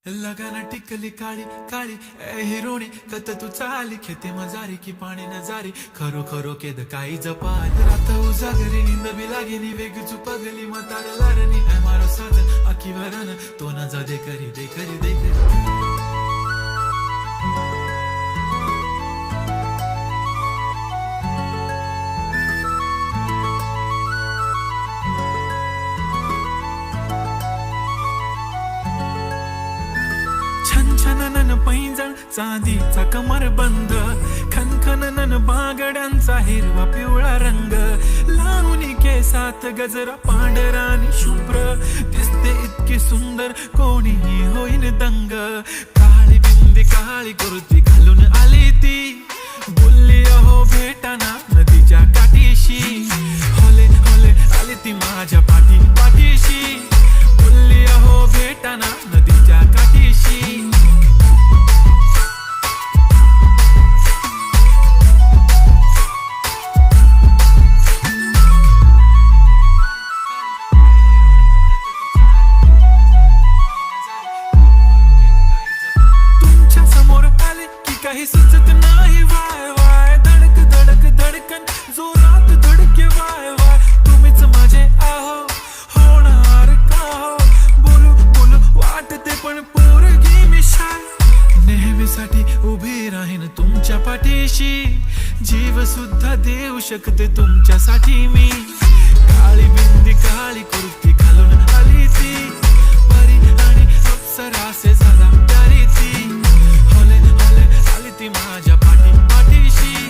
लगाना टिकली काळी काळी ए हिरोणी कत तू चाली खेते मजारी की पाणी न जारी खरो खरो केद काही जपाल रात उजागरी निंद बी लागेनी वेग चुपगली मतार लारणी ए मारो साजन आखी वरन तो न जा दे करी दे करी दे करी छनछनन पैंजण चांदीचा कमरबंद खनखनन बागड्यांचा हिरवा पिवळा रंग लावणी केसात गजरा पांढरा आणि शुभ्र दिसते इतकी सुंदर कोणीही होईन दंग काळी बिंदी काळी कुर्ती घालून आली ती बोलली अहो भेटाना नदीच्या काठीशी होले होले आली ती माझ्या पाठी पाठीशी बोलली अहो भेटाना नदीच्या काठीशी काही सुचत नाही वाय वाय धडक धडक धडकन जोरात धडके वाय वाय तुम्हीच माझे आहो होणार का हो बोलू बोलू वाटते पण पोरगी मी शाय नेहमीसाठी उभी राहीन तुमच्या पाठीशी जीव सुद्धा देऊ शकते तुमच्यासाठी मी काळी बिंदी काळी कुर्ती घालून आली ती परी आणि अप्सरासे झाला प्यारी ती ती माझ्या पाठी पाठीशी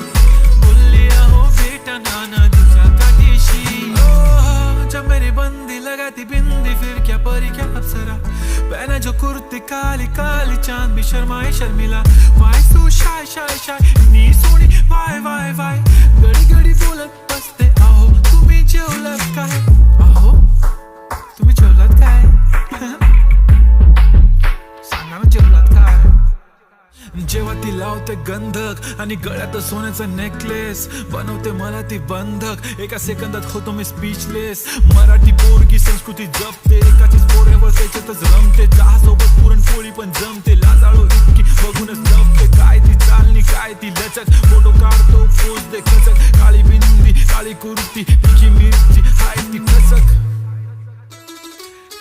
बोलली अहो भेटना नदीच्या काठीशी जब मेरी बंदी लगाती बिंदी फिर क्या परी क्या अप्सरा पहने जो कुर्ती काली काली चांद भी शर्माए शर्मिला why so shy shy shy नी सोनी वाय वाय वाय गडी गडी बोलत बसते अहो तुम्ही जेवलात काय अहो तुम्ही जेवलात काय सांगा ना जेवलात काय जेव्हा ती लावते गंधक आणि गळ्यात सोन्याचा नेकलेस बनवते मला ती बंधक एका सेकंदात होतो मी स्पीचलेस मराठी पोरगी संस्कृती जपते एकाचीच पोऱ्यावर त्याच्यातच रमते चहासोबत पुरणपोळी पण जमते लाजाळू इतकी बघूनच जपते काय ती चालणी काय ती लचक फोटो काढतो पोज दे खचक काळी बिंदी काळी कुर्ती तिखी मिरची हाय ती खचक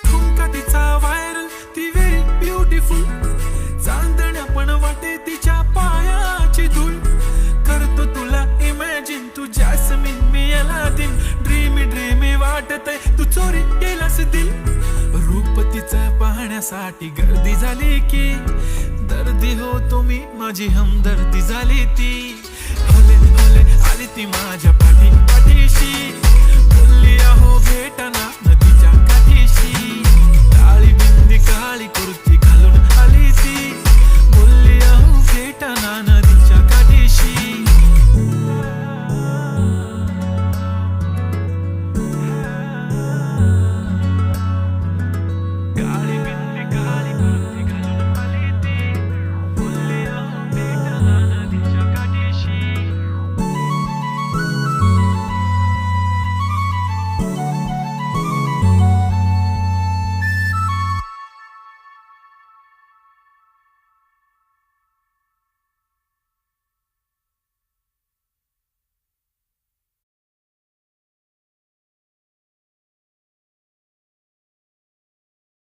ठुमका तिचा व्हायरल ती व्हेरी ब्युटिफुल चांदण्या पण वाटे तिच्या पायाची धूळ करतो तुला इमॅजिन तू जॅस्मिन मी अलादीन ड्रीमी ड्रीमी वाटतय तू चोरी केलास दिल रूप तिचं पाहण्यासाठी गर्दी झाली की दर्दी हो तुम्ही माझी हमदर्दी झाली ती होले होले आली ती माझ्या पाठी पाठीशी बोलली अहो भेटाना